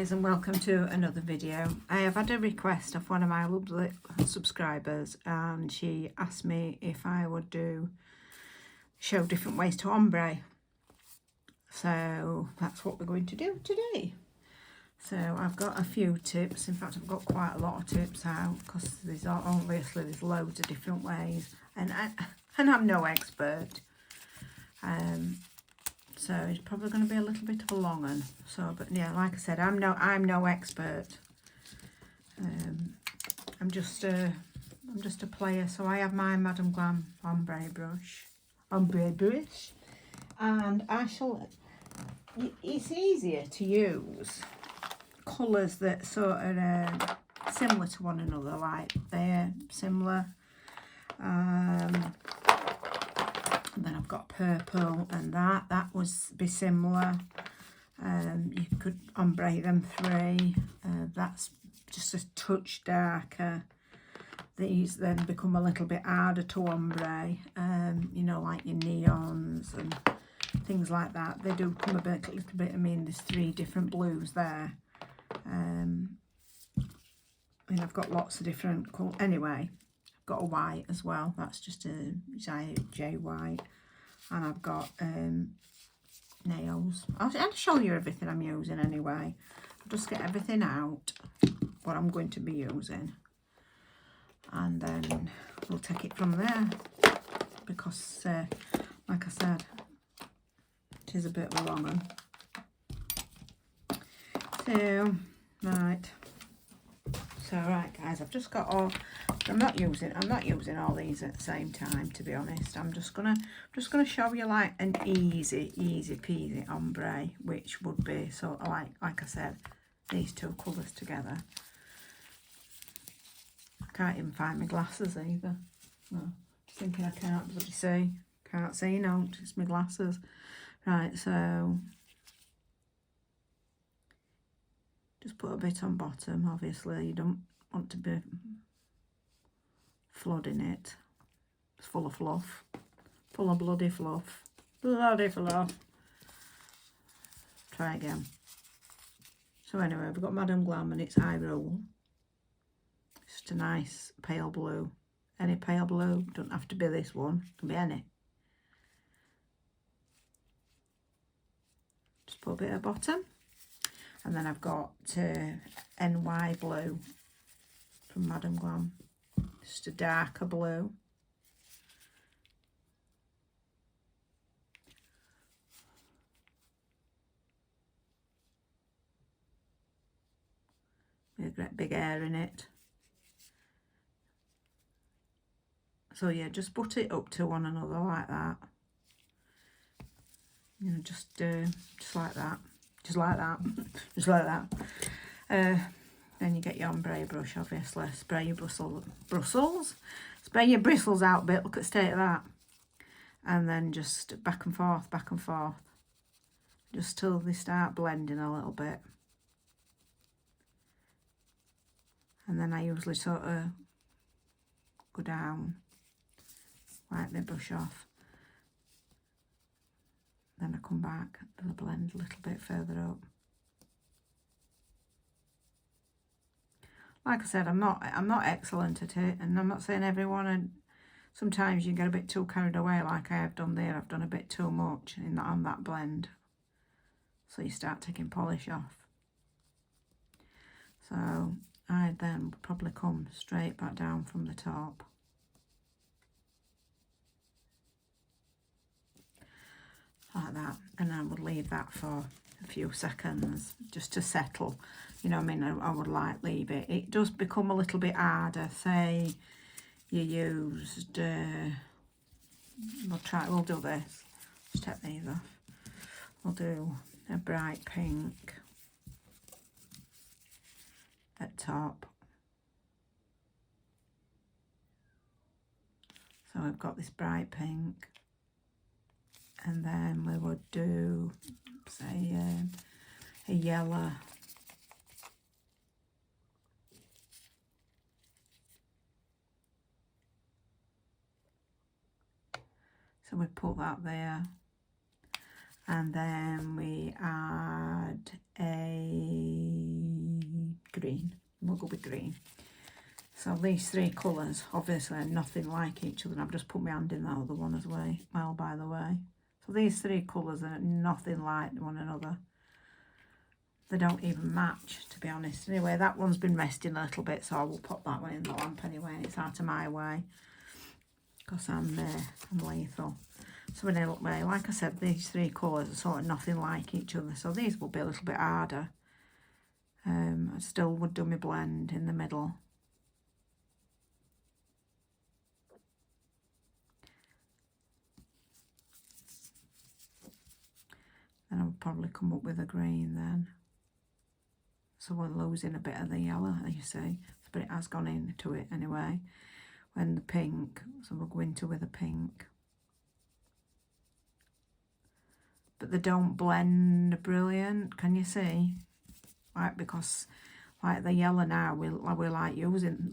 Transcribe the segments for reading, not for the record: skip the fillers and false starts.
guys, and welcome to another video. I have had a request of one of my lovely subscribers, and she asked me if I would show different ways to ombre. So that's what we're going to do today. So I've got a few tips. In fact, I've got quite a lot of tips out because there's loads of different ways, and I'm no expert. So it's probably going to be a little bit of a long one. So, but yeah, like I said, I'm no expert. I'm just a player. So I have my Madam Glam ombre brush, and it's easier to use colours that sort of similar to one another, like they're similar. And then I've got purple, and that was be similar. You could ombre them three. That's just a touch darker. These then become a little bit harder to ombre. You know, like your neons and things like that. They do come a little bit. I mean, there's three different blues there. I mean, I've got lots of different colours. Anyway, got a white as well. That's just a J white, and I've got nails. I'll show you everything I'm using anyway. I'll just get everything out what I'm going to be using, and then we'll take it from there, because like I said, it is a bit of a long one. So right guys, I've just got all. I'm not using all these at the same time, to be honest. I'm just gonna show you like an easy peasy ombre, which would be sort of like I said, these two colours together. I can't even find my glasses either. No, thinking I can't bloody see. Can't see, no, it's my glasses. Right, so just put a bit on bottom. Obviously, you don't want to be flooding it. It's full of fluff. Full of bloody fluff. Bloody fluff. Try again. So anyway, we've got Madam Glam, and it's Eye Rule. It's just a nice pale blue. Any pale blue. Don't have to be this one. It can be any. Just put a bit at the bottom. And then I've got NY blue from Madam Glam. Just a darker blue. With a great big air in it. So yeah, just put it up to one another like that. You know, just like that. Just like that. Just like that. Then you get your ombre brush, obviously. Spray your bristles. Spray your bristles out a bit. Look at the state of that. And then just back and forth, back and forth. Just till they start blending a little bit. And then I usually sort of go down, wipe my brush off. Then I come back to the blend a little bit further up. Like I said, I'm not excellent at it, and I'm not saying everyone. And sometimes you get a bit too carried away, like I have done there. I've done a bit too much on that blend, so you start taking polish off. So I then would probably come straight back down from the top. Like that, and I would leave that for a few seconds just to settle. You know what I mean? I would leave it. It does become a little bit harder. Say you used, we'll do this. Just take these off. We'll do a bright pink at top. So we've got this bright pink. And then we would do, say, a yellow. So we put that there. And then we add a green. We'll go with green. So these three colours obviously are nothing like each other. I've just put my hand in that other one as well, by the way. So these three colours are nothing like one another. They don't even match, to be honest. Anyway, that one's been resting a little bit, so I will pop that one in the lamp anyway. It's out of my way because I'm lethal. So anyway, like I said, these three colours are sort of nothing like each other. So these will be a little bit harder. I still would do my blend in the middle. Then I'll probably come up with a green then. So we're losing a bit of the yellow, you see. But it has gone into it anyway. When the pink, so we'll go into with a pink. But they don't blend brilliant, can you see? Like, because like the yellow now, we're like losing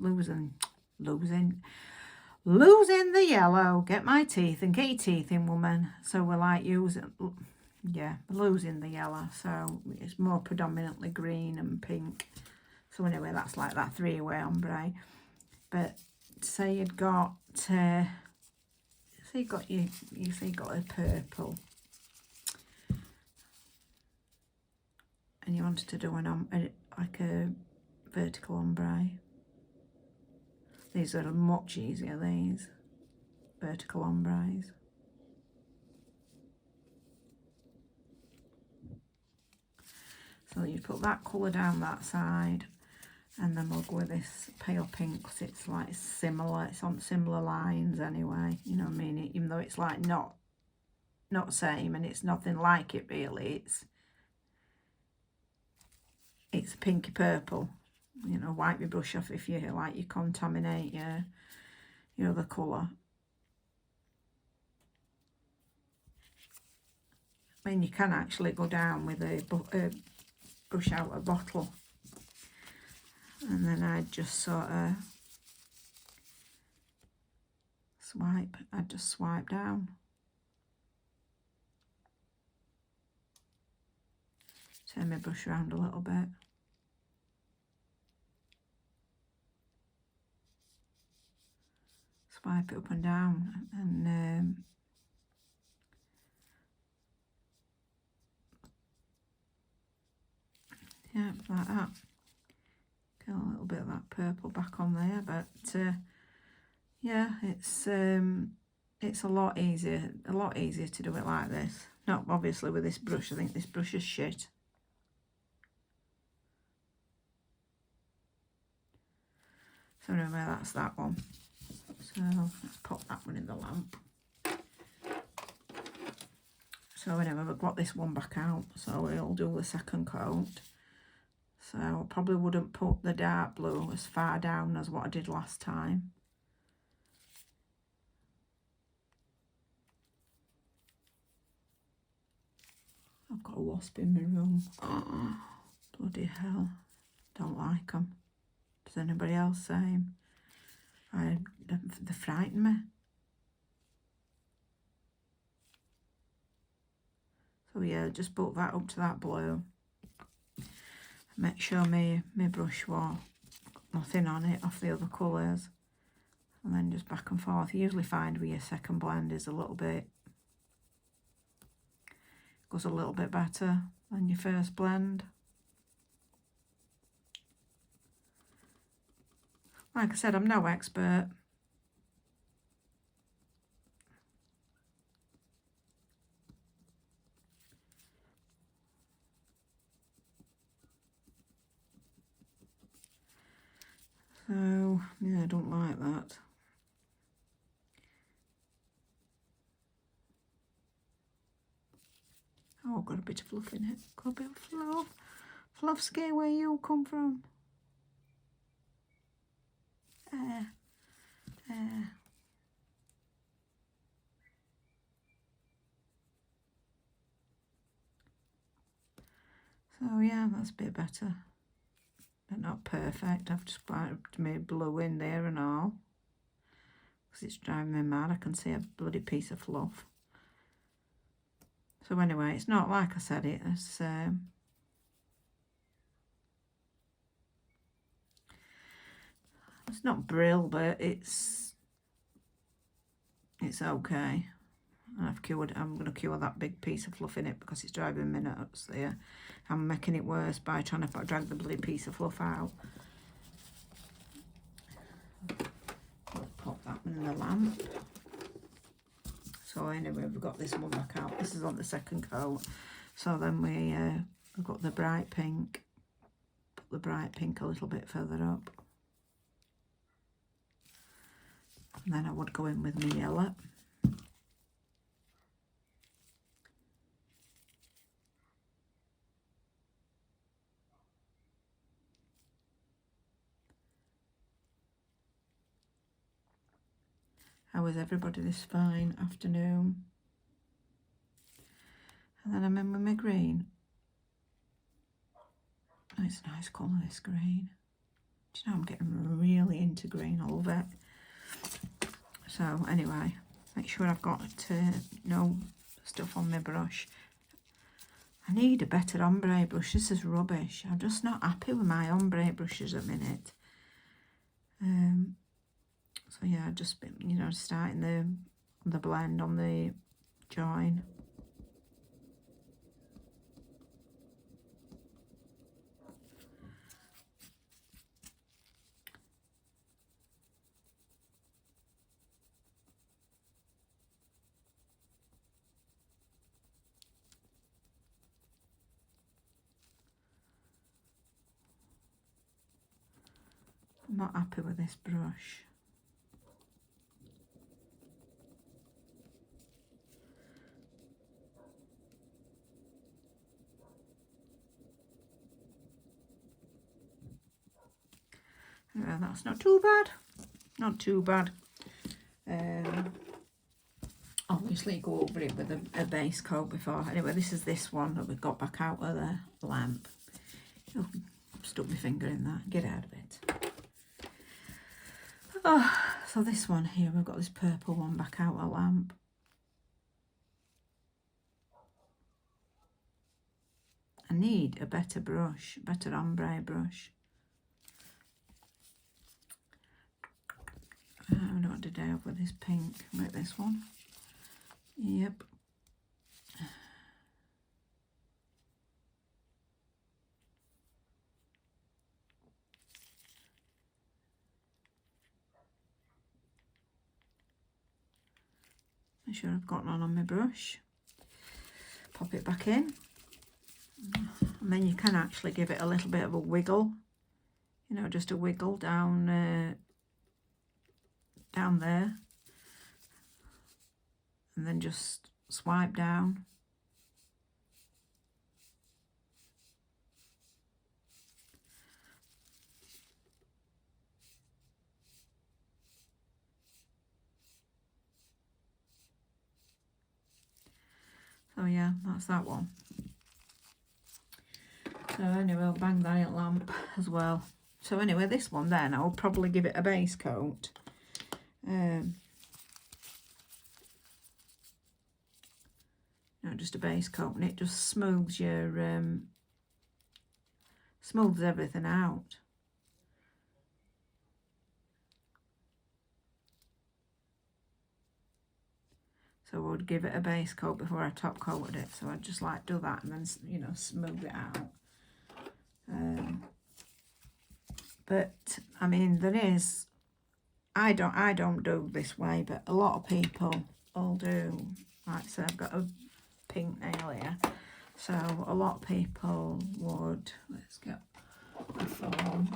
the yellow. Get my teeth and get your teeth in, woman. So we're like losing the yellow. So it's more predominantly green and pink. So anyway, that's like that three-way ombre. But say you'd got you got a purple, and you wanted to do like a vertical ombre. These are much easier, these vertical ombres. So you put that colour down that side, and then we'll go with this pale pink because it's like similar. It's on similar lines anyway. You know what I mean? Even though it's like not same, and it's nothing like it really. It's pinky purple. You know, wipe your brush off if you like you contaminate your other colour. I mean, you can actually go down with a brush out a bottle, and then I'd just sort of swipe. I'd just swipe down. Turn my brush around a little bit. Swipe it up and down, and yeah, like that. Get a little bit of that purple back on there, but yeah, it's a lot easier to do it like this. Not obviously with this brush. I think this brush is shit. So anyway, that's that one. So let's pop that one in the lamp. So anyway, we've got this one back out, so we'll do the second coat. So I probably wouldn't put the dark blue as far down as what I did last time. I've got a wasp in my room. Oh, bloody hell. Don't like them. Does anybody else same? They frighten me. So yeah, just put that up to that blue. Make sure my brush was nothing on it off the other colours. And then just back and forth. You usually find with your second blend is goes a little bit better than your first blend. Like I said, I'm no expert. So, yeah, I don't like that. Oh, got a bit of fluff in it. Got a bit of fluff. Fluff scare where you come from. So yeah, that's a bit better. But not perfect. I've just made blue in there and all. Because it's driving me mad. I can see a bloody piece of fluff. So anyway, it's not, like I said, it's not brill, but it's okay. I'm going to cure that big piece of fluff in it because it's driving me nuts there. I'm making it worse by trying to drag the bloody piece of fluff out. Let's pop that one in the lamp. So anyway, we've got this one back out. This is on the second coat. So then we've got the bright pink. Put the bright pink a little bit further up. And then I would go in with my yellow. How is everybody this fine afternoon? And then I'm in with my green. Oh, it's a nice colour, this green. Do you know, I'm getting really into green. I love it. So anyway, make sure I've got no stuff on my brush. I need a better ombre brush. This is rubbish. I'm just not happy with my ombre brushes at the minute. So yeah, I've just been, you know, starting the blend on the join. I'm not happy with this brush. That's not too bad. Not too bad. Obviously go over it with a base coat before. Anyway, this one that we got back out of the lamp. Oh, stuck my finger in that. Get out of it. Oh, so this one here, we've got this purple one back out of the lamp. I need a better brush, better ombre brush. What did I have with this pink? Like this one. Yep. Make sure I've got none on my brush. Pop it back in. And then you can actually give it a little bit of a wiggle. You know, just a wiggle down there. And then just swipe down. So yeah, that's that one. So anyway, I'll bang that lamp as well. So anyway, this one then, I'll probably give it a base coat. No, just a base coat, and it just smooths your smooths everything out. So I would give it a base coat before I top coated it. So I'd just like do that and then, you know, smooth it out. But I mean, there is, I don't do this way, but a lot of people will do. Like I said, I've got a pink nail here, so a lot of people would, let's get a foam.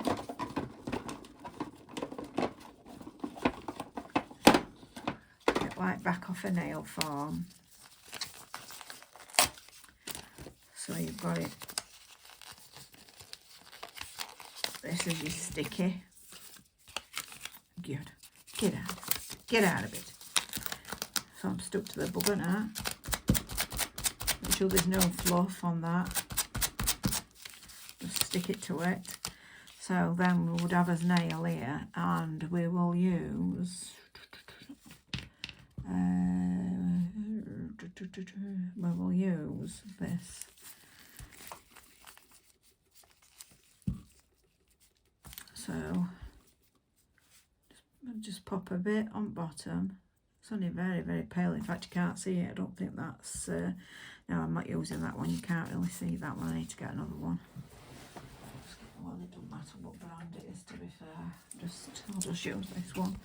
Get like back off a nail foam. So you've got it. This is your sticky. Good. Get out of it. So I'm stuck to the bugger now. Make sure there's no fluff on that. Just stick it to it. So then we would have a nail here, and we will use well, we'll use this. So just pop a bit on bottom. It's only very, very pale. In fact, you can't see it. I don't think that's... no, I'm not using that one. You can't really see that one. I need to get another one. Well, it doesn't matter what brand it is, to be fair. I'll just use this one.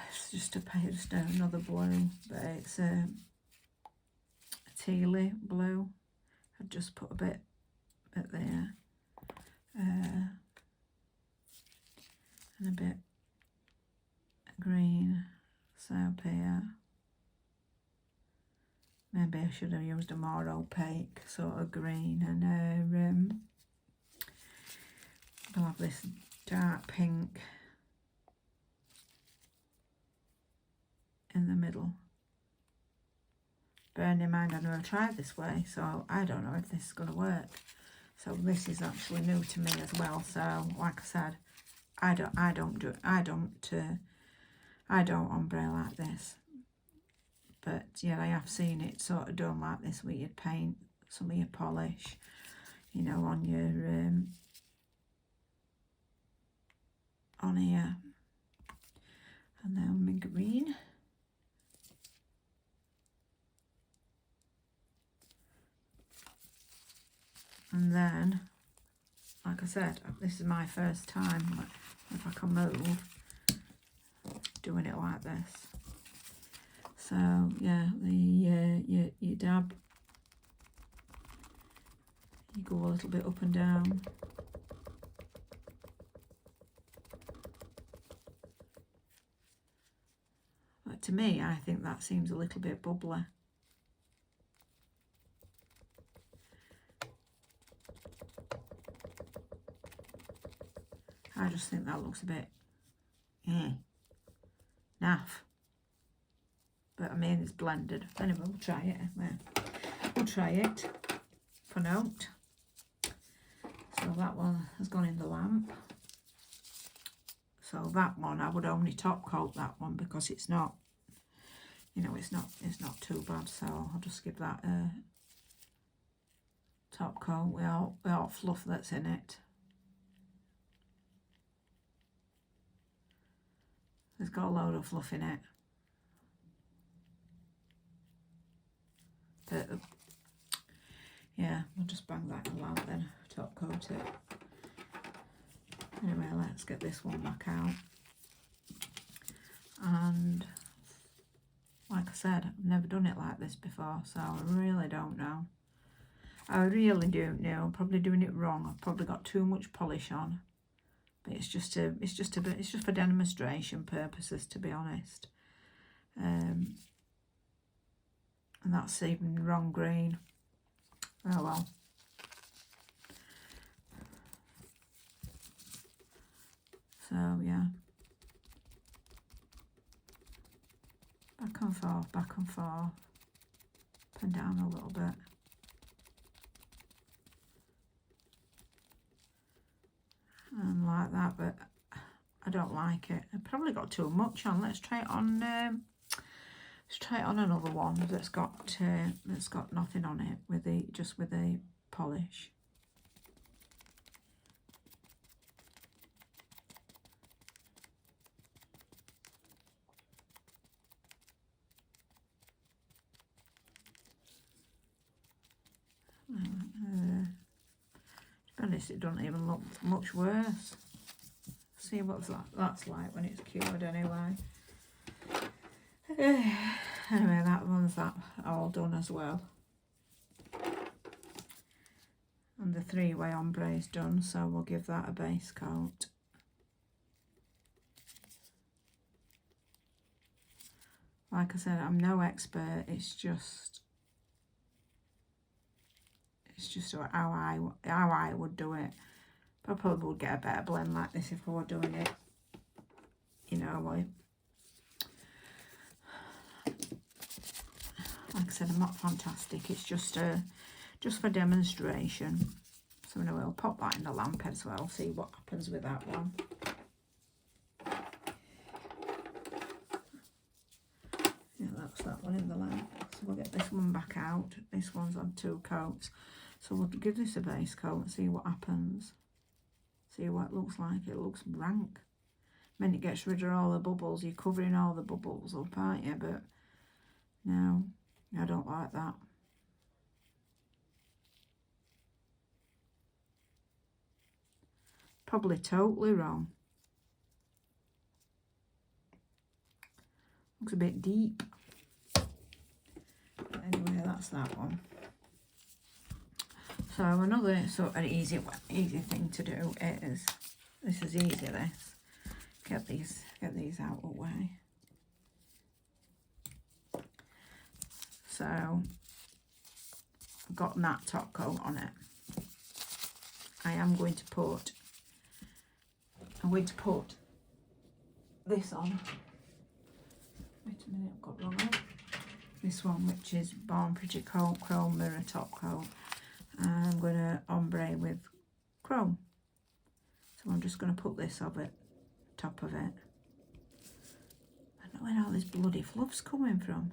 It's just another blue, but it's a tealy blue. I've just put a bit there. And a bit green, so up here. Maybe I should have used a more opaque sort of green, and I'll have this dark pink in the middle. Bearing in mind I've never tried this way, so I don't know if this is going to work. So this is actually new to me as well. So like I said, I don't ombre like this, but yeah, I have seen it sort of done like this, where you'd paint some of your polish, you know, on your on here, and then my green, and then, like I said, this is my first time, if I can move, doing it like this. So yeah, you dab, you go a little bit up and down. But to me, I think that seems a little bit bubbly. I just think that looks a bit naff. But I mean, it's blended. Anyway, we'll try it. We'll try it for note. So that one has gone in the lamp. So that one, I would only top coat that one because it's not, you know, it's not too bad. So I'll just give that a top coat with all fluff that's in it. It's got a load of fluff in it. But yeah, we'll just bang that in the lamp then, top coat it. Anyway, let's get this one back out. And like I said, I've never done it like this before, so I really don't know. I really don't know. I'm probably doing it wrong. I've probably got too much polish on. But it's just for demonstration purposes, to be honest. And that's even wrong green. Oh well. So yeah, back and forth, up and down a little bit. And like that, but I don't like it. I probably got too much on. Let's try it on. Let's try it on another one that's got nothing on it, with the polish. To be honest, it doesn't even look much worse. See what that's like when it's cured anyway. Anyway, that one's all done as well. And the three-way ombre is done, so we'll give that a base coat. Like I said, I'm no expert, it's just how I would do it. I probably would get a better blend like this if I were doing it, you know, like I said, I'm not fantastic. It's just for demonstration. So anyway, I'll pop that in the lamp as well, see what happens with that one. Yeah, that's that one in the lamp. So we'll get this one back out. This one's on 2 coats. So we'll give this a base coat and see what happens. See what it looks like. It looks rank. I mean, it gets rid of all the bubbles. You're covering all the bubbles up, aren't you? But no, I don't like that. Probably totally wrong. Looks a bit deep. But anyway, that's that one. So another sort of easy thing to do is, this is easy, this. Get these out of the way. So I've got that top coat on it. I'm going to put this on. Wait a minute, I've got wrong one. This one, which is Born Pretty Chrome Mirror Top Coat. I'm going to ombre with chrome. So I'm just going to put this over top of it. I don't know where all this bloody fluff's coming from.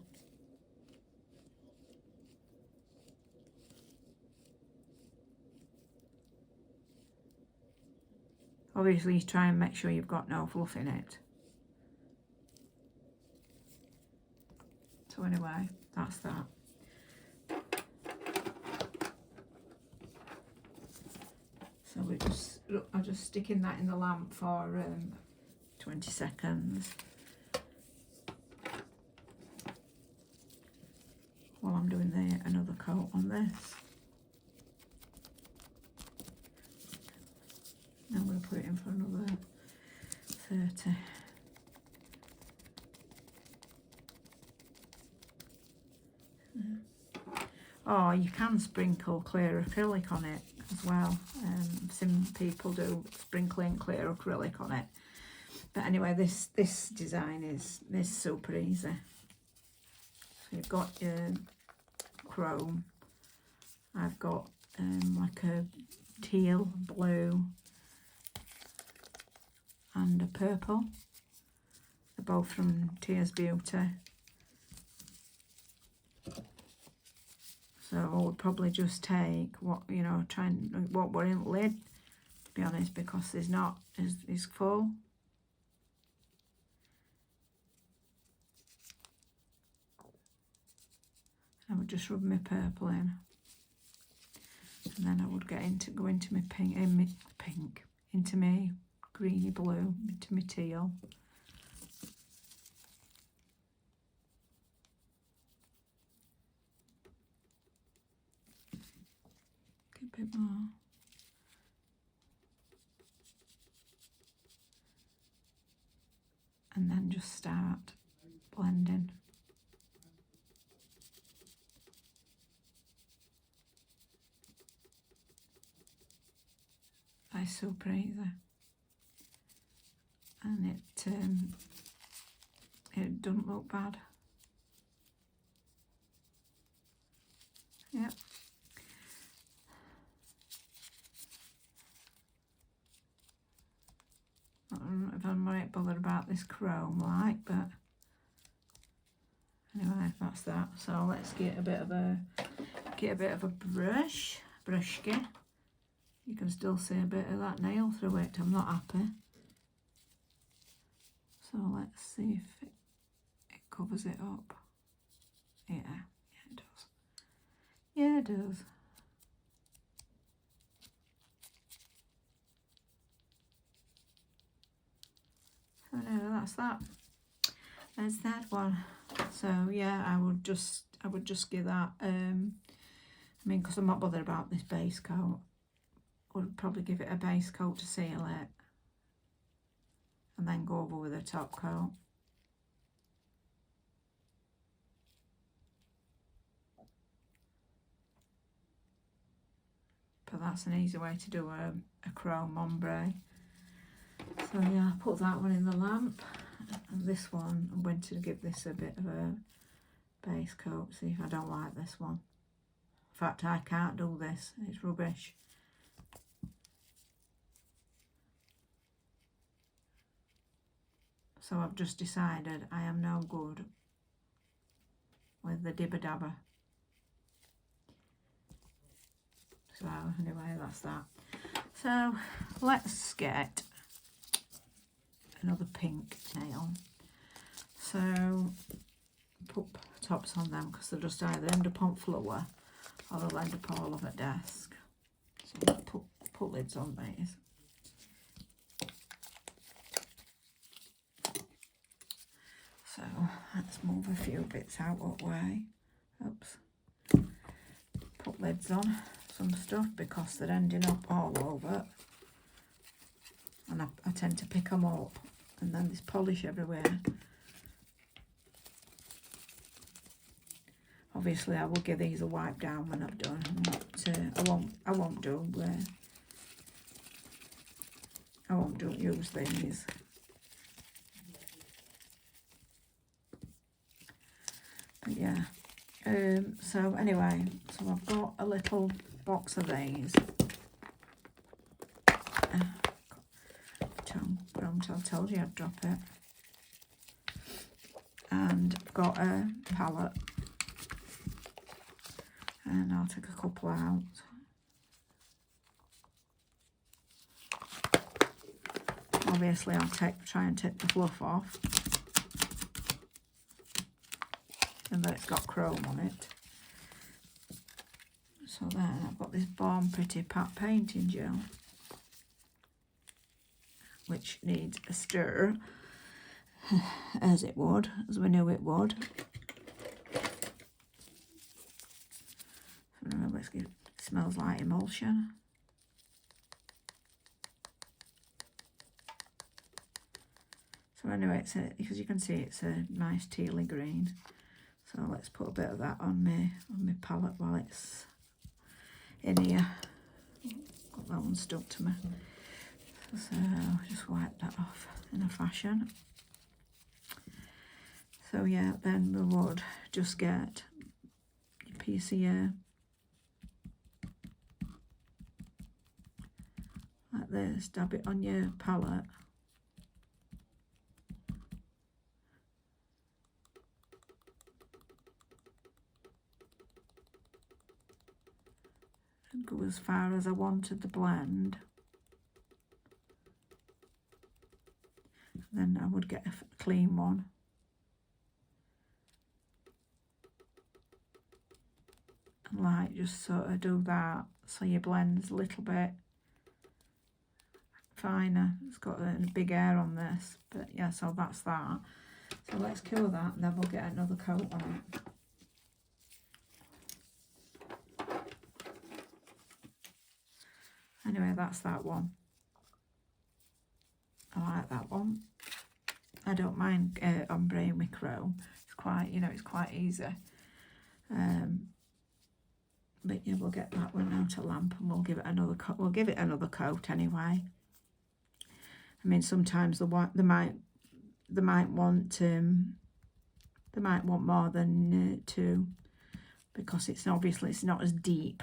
Obviously, you try and make sure you've got no fluff in it. So anyway, that's that. So I'm just sticking that in the lamp for 20 seconds. While I'm doing another coat on this. Now I'm going to put it in for another 30. Oh, you can sprinkle clear acrylic on it as well. Some people do sprinkling clear acrylic on it. But anyway, this design is super easy. So you've got your chrome. I've got like a teal, blue, and a purple. They're both from Tears Beauty. So I would probably just take what, you know, what we're in the lid, to be honest, because there's not, is full. I would just rub my purple in. And then I would go into my pink, into my greeny blue, into my teal. A bit more. And then just start blending. That's super easy. And it doesn't look bad. Yep. I don't know if I'm right bothered about this chrome like, but anyway, that's that. So let's get a bit of a brushki. You can still see a bit of that nail through it. I'm not happy. So let's see if it covers it up. Yeah, it does. Yeah, it does. So no, that's that. There's that one. So yeah, I would just give that. I mean, because I'm not bothered about this base coat. I would probably give it a base coat to seal it, and then go over with a top coat. But that's an easy way to do a chrome ombre. So yeah, I put that one in the lamp, and this one, I'm going to give this a bit of a base coat, see if I don't like this one. In fact, I can't do this, it's rubbish. So I've just decided I am no good with the dibber dabber. So anyway, that's that. So let's get another pink nail. So put tops on them because they'll just either end up on floor or they'll end up all over desk. So put lids on these. So let's move a few bits out that way. Oops. Put lids on some stuff because they're ending up all over. And I tend to pick them up. And then there's polish everywhere. Obviously I will give these a wipe down when I've done. I won't use these. But yeah. So anyway, so I've got a little box of these. I told you I'd drop it. And I've got a palette. And I'll take a couple out. Obviously I'll try and take the fluff off. And that it's got chrome on it. So then I've got this Born Pretty Pat painting gel, which needs a stir, as we knew it would. It smells like emulsion. So anyway, because you can see it's a nice tealy green. So let's put a bit of that on my palette while it's in here. Got that one stuck to me. So just wipe that off in a fashion. So yeah, then we would just get your piece of your, like this, dab it on your palette. And go as far as I wanted the blend. Then I would get a clean one. And like just sort of do that so your blend's a little bit finer. It's got a big air on this, but yeah, so that's that. So let's cure that and then we'll get another coat on it. Anyway, that's that one. I like that one. I don't mind ombre with chrome. It's quite, it's quite easy. But yeah, we'll get that one out of lamp and we'll give it another coat. We'll give it another coat anyway. I mean, sometimes they might want more than 2 because it's obviously it's not as deep.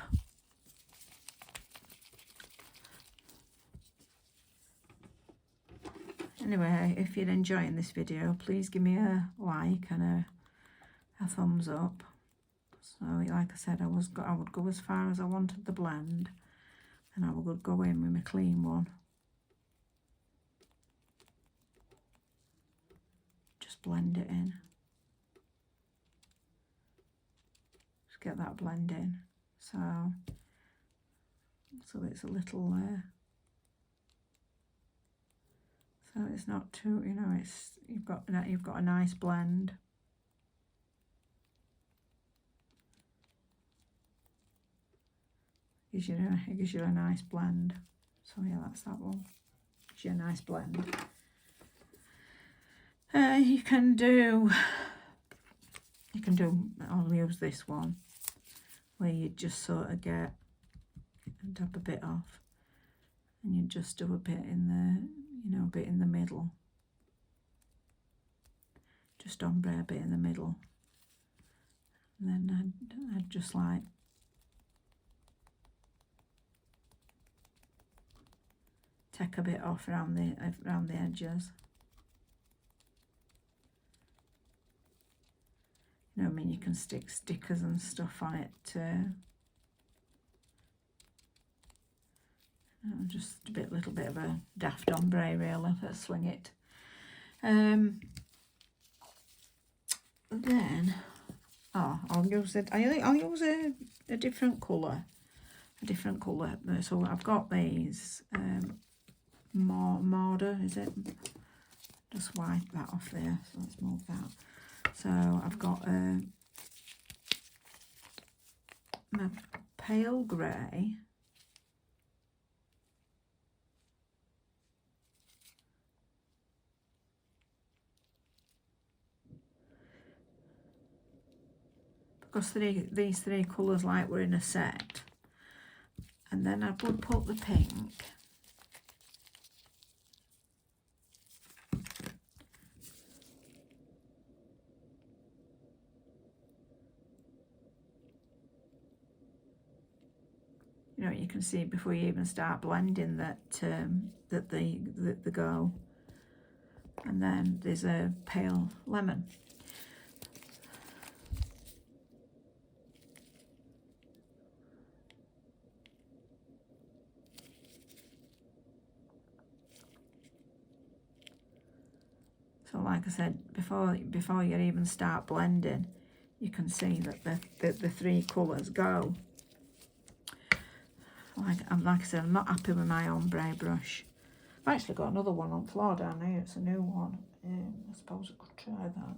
Anyway, if you're enjoying this video, please give me a like and a thumbs up. So, like I said, I would go as far as I wanted the blend, and I would go in with my clean one. Just blend it in. Just get that blend in. So it's a little so it's not too, it's you've got a nice blend. It gives you a nice blend. So yeah, that's that one. Gives you a nice blend. You can do. I'll use this one where you just sort of get and tap a bit off, and you just do a bit in the, a bit in the middle. Just ombre a bit in the middle, and then I'd just like take a bit off around the edges. You know, I mean, you can stick stickers and stuff on it too. Just a little bit of a daft ombre really. Let's swing it. Then I'll use it. I'll use a different colour. So I've got these mortar, is it? Just wipe that off there. So let's move that. So I've got my pale grey. Because these three colours like were in a set. And then I would put the pink. You know, you can see before you even start blending that they go. And then there's a pale lemon. So like I said, before you even start blending, you can see that the three colours go. Like I said, I'm not happy with my ombre brush. I've actually got another one on floor down here. It's a new one. I suppose I could try that,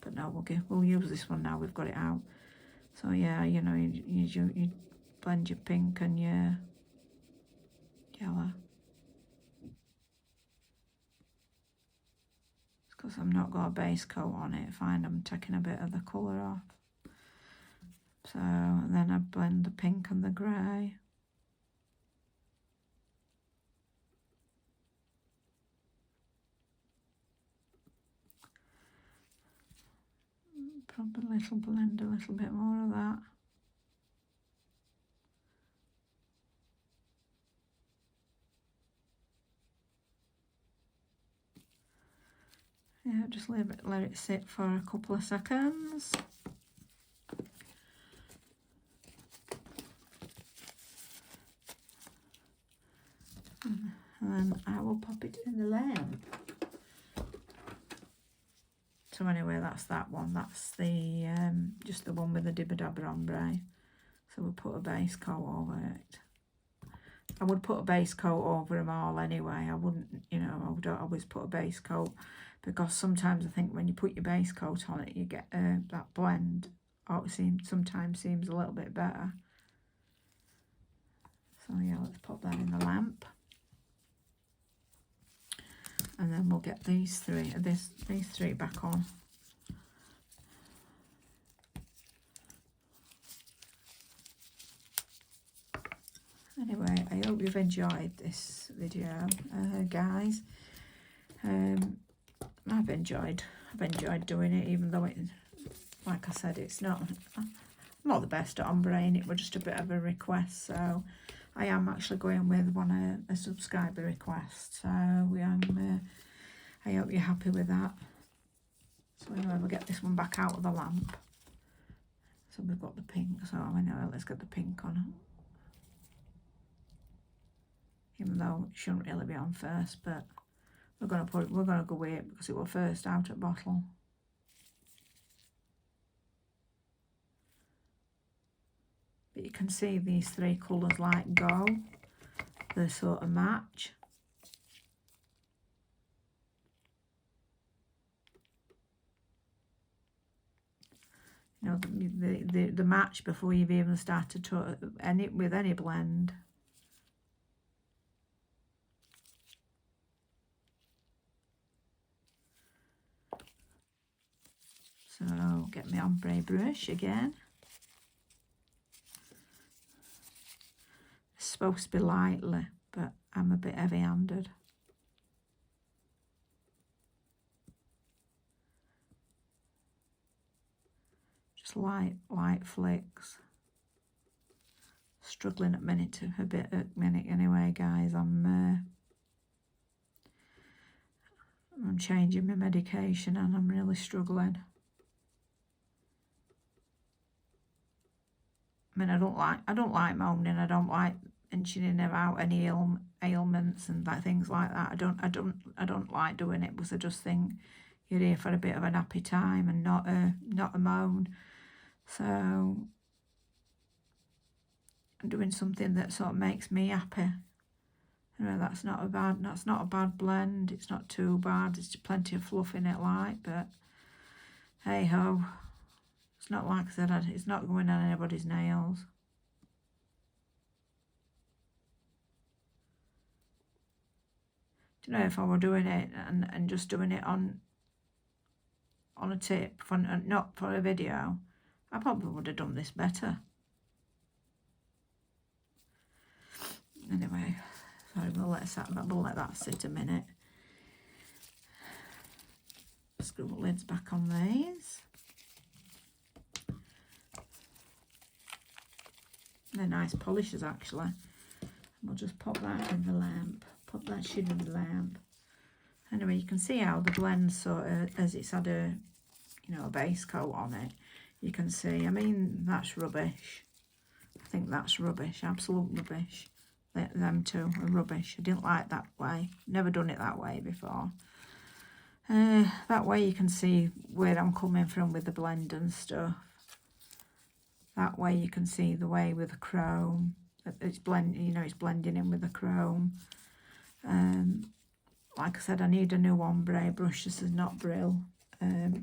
but no, we'll use this one now. We've got it out. So yeah, you know, you blend your pink and your yellow. It's because I've not got a base coat on it. I find I'm taking a bit of the colour off. So and then I blend the pink and the grey. Probably blend a little bit more of that. Yeah, just let it sit for a couple of seconds. And then I will pop it in the lamp. So anyway, that's that one. That's the just the one with the Dibba Dabba ombre. So we'll put a base coat over it. I would put a base coat over them all anyway. I wouldn't, you know, I would always put a base coat, because sometimes I think when you put your base coat on it, you get that blend. Or it sometimes seems a little bit better. So yeah, let's pop that in the lamp. And then we'll get these three back on. Anyway, I hope you've enjoyed this video, guys. I've enjoyed doing it, even though it, like I said, it's not the best at ombreing. It was just a bit of a request, so I am actually going with a subscriber request. So I hope you're happy with that. So anyway, we'll get this one back out of the lamp. So we've got the pink. So anyway, let's get the pink on. Even though it shouldn't really be on first, but we're gonna go with it because it was first out at bottle. But you can see these three colours like go. They sort of match. You know, the match before you've even started to with any blend. So get my ombre brush again. It's supposed to be lightly, but I'm a bit heavy-handed. Just light flicks. Struggling at minute anyway, guys. I'm changing my medication and I'm really struggling. I mean, I don't like moaning. I don't like mentioning about any ailments and things like that. I don't like doing it because I just think you're here for a bit of an happy time and not a moan. So I'm doing something that sort of makes me happy. You know, that's not a bad blend. It's not too bad. There's plenty of fluff in it, but hey ho. It's not like I said, it's not going on anybody's nails. Do you know, if I were doing it and just doing it on a tip, not for a video, I probably would have done this better. Anyway, sorry, we'll let that sit a minute. Screw the lids back on these. They're nice polishes actually. We'll just pop that in the lamp. Pop that shit in the lamp. Anyway, you can see how the blend sort of, as it's had a, you know, a base coat on it. You can see, I mean, that's rubbish. I think that's rubbish, absolute rubbish. Them two are rubbish. I didn't like that way. Never done it that way before. That way you can see where I'm coming from with the blend and stuff. That way you can see the way with the chrome. It's it's blending in with the chrome. Like I said, I need a new ombre brush. This is not Brill. It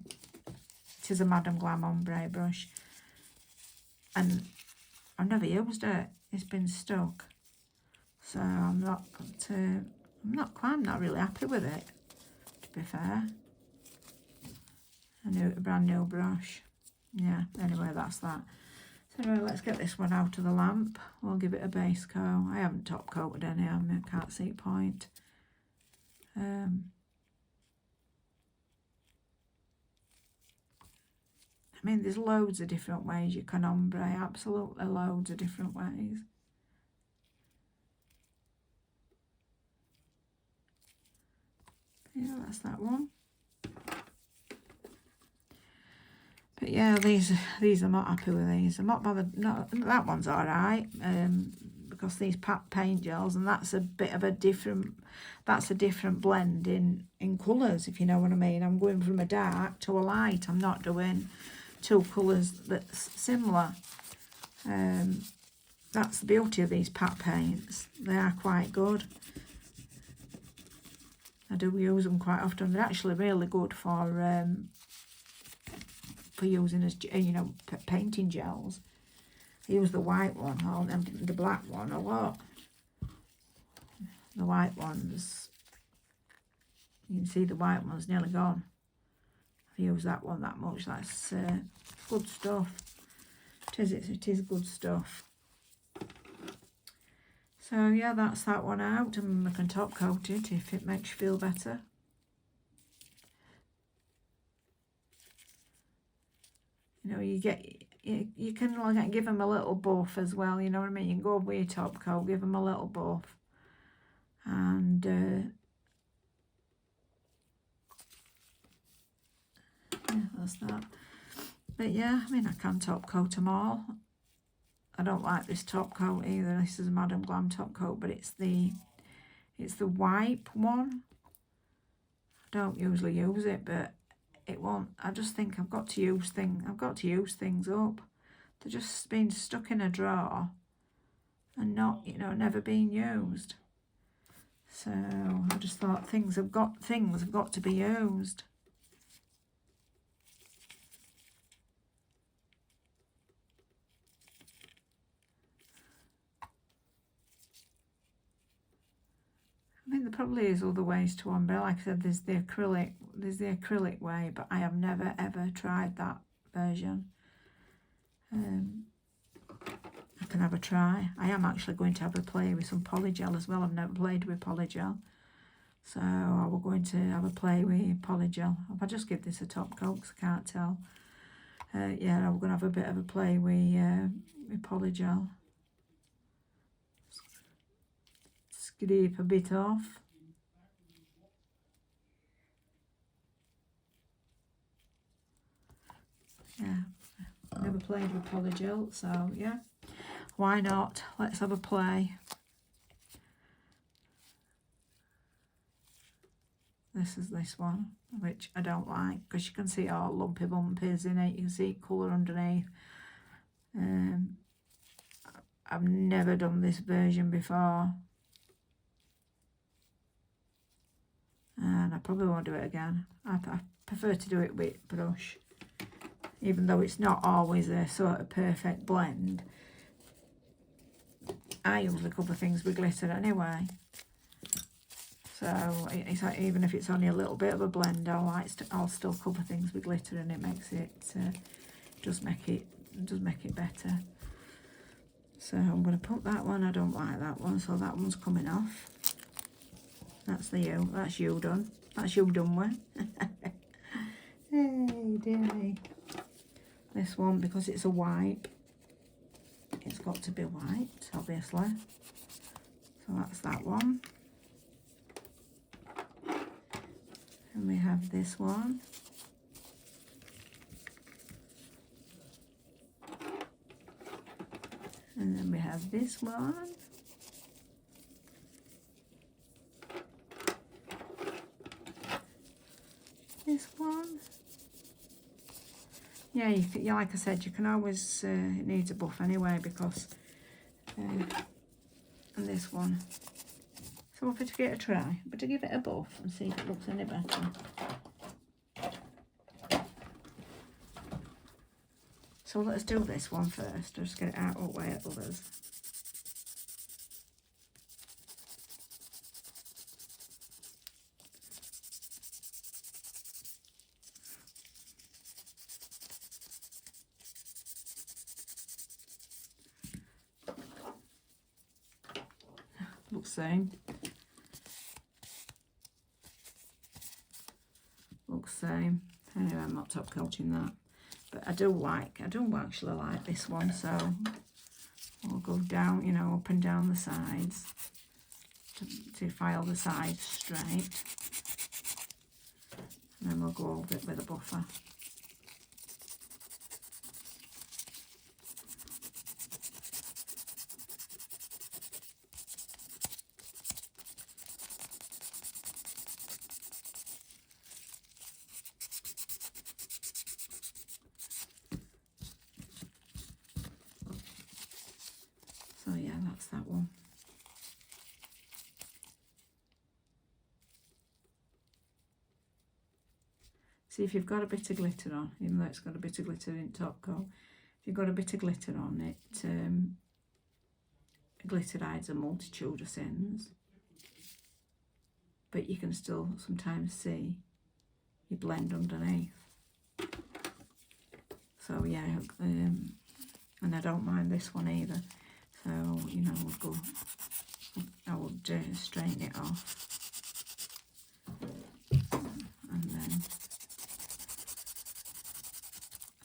is a Madame Glam ombre brush. And I've never used it. It's been stuck. So I'm not really happy with it, to be fair. A brand new brush. Yeah, anyway, that's that. So anyway, let's get this one out of the lamp. We'll give it a base coat. I haven't top coated any, I can't see point. I mean, there's loads of different ways you can ombre, absolutely loads of different ways. Yeah, that's that one. But yeah, these I'm not happy with these. I'm not bothered. No, that one's all right. Because these paint gels, and that's a bit of a different. That's a different blend in colours, if you know what I mean. I'm going from a dark to a light. I'm not doing two colours that's similar. That's the beauty of these pat paints. They are quite good. I do use them quite often. They're actually really good for using as, you know, painting gels. I use the white one or the black one a lot. The white ones, you can see the white one's nearly gone. I use that one that much. That's good stuff. It is good stuff. So yeah, that's that one out, and I can top coat it if it makes you feel better. You know, you can like give them a little buff as well, you know what I mean? You can go over your top coat, give them a little buff. And yeah, that's that. But yeah, I mean, I can top coat them all. I don't like this top coat either. This is a Madame Glam top coat, but it's the wipe one. I don't usually use it, but it won't. I just think I've got to use things up. They're just being stuck in a drawer and not, you know, never being used. So I just thought things have got to be used. I mean, there probably is other ways to ombre. Like I said, there's the acrylic way, but I have never ever tried that version. I can have a try. I am actually going to have a play with some polygel as well. I've never played with polygel, so we're going to have a play with polygel. If I just give this a top coat, 'cause I can't tell. Yeah, we're going to have a bit of a play with polygel. Scrape a bit off. Yeah, never played with polygel, so yeah. why not? Let's have a play. This is this one, which I don't like, because you can see all lumpy bumpies in it. You can see colour underneath. I've never done this version before, and I probably won't do it again. I prefer to do it with brush, even though it's not always a sort of perfect blend. I usually cover things with glitter anyway, so it's like, even if it's only a little bit of a blend, I'll still cover things with glitter, and it makes it does make it better. So I'm going to put that one. I don't like that one, so that one's coming off. That's you done. That's you done with. Hey, dear me. This one, because it's a wipe, it's got to be wiped, obviously. So that's that one. And we have this one. And then we have this one. This one. Yeah, yeah, like I said, you can always, it needs a buff anyway, because, and this one. So we'll better give it a try, but to give it a buff and see if it looks any better. So let's do this one first. I'll just get it out of the way at others. Looks same. Looks same. Anyway, I'm not top coating that. But I do actually like this one, so we'll go down, you know, up and down the sides to file the sides straight. And then we'll go over it with a buffer. So yeah, that's that one. See, if you've got a bit of glitter on, even though it's got a bit of glitter in top coat, if you've got a bit of glitter on it, glitter hides a multitude of sins, but you can still sometimes see your blend underneath. So yeah, and I don't mind this one either. So, you know, I would straighten it off, and then,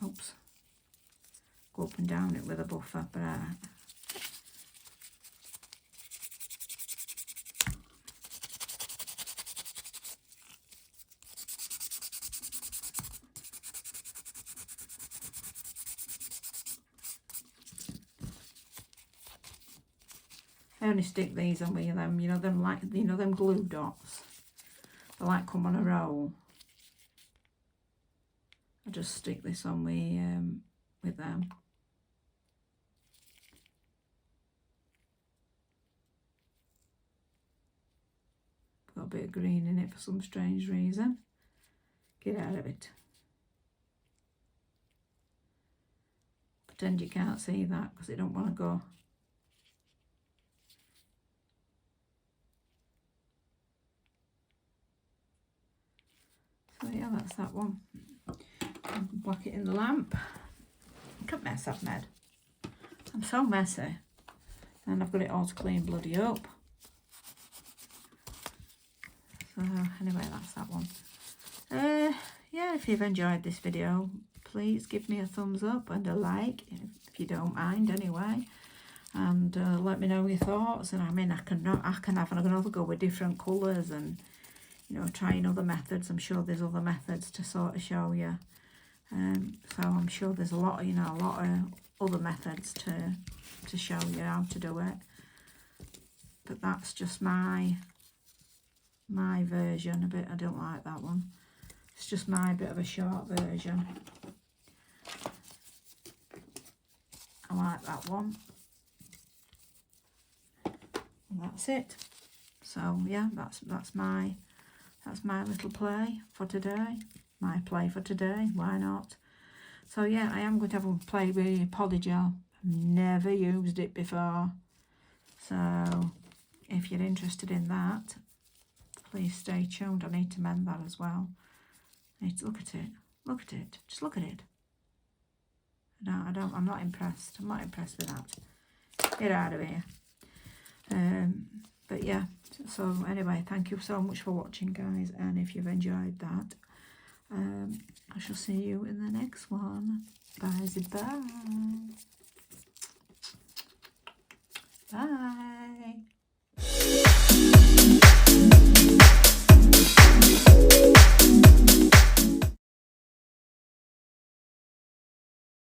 oops, go up and down it with a buffer, but I only stick these on with them, you know, them glue dots. They like come on a roll. I just stick this on with them. Got a bit of green in it for some strange reason. Get out of it. Pretend you can't see that because it don't want to go. So yeah, that's that one. Whack it in the lamp. Look at mess I've made. I'm so messy. And I've got it all to clean bloody up. So anyway, that's that one. Yeah, if you've enjoyed this video, please give me a thumbs up and a like, if you don't mind anyway. And let me know your thoughts. And I mean, I can have another go with different colours and, you know, trying other methods. I'm sure there's other methods to sort of show you. So I'm sure there's a lot of other methods to show you how to do it, but that's just my version. A bit, I don't like that one. It's just my bit of a short version. I like that one. And that's it. So yeah, that's my little play for today. My play for today. Why not? So yeah, I am going to have a play with polygel. I've never used it before. So if you're interested in that, please stay tuned. I need to mend that as well. I need to look at it. Look at it. Just look at it. I'm not impressed. I'm not impressed with that. Get out of here. But yeah, so anyway, thank you so much for watching, guys, and if you've enjoyed that, I shall see you in the next one. Bye. Bye.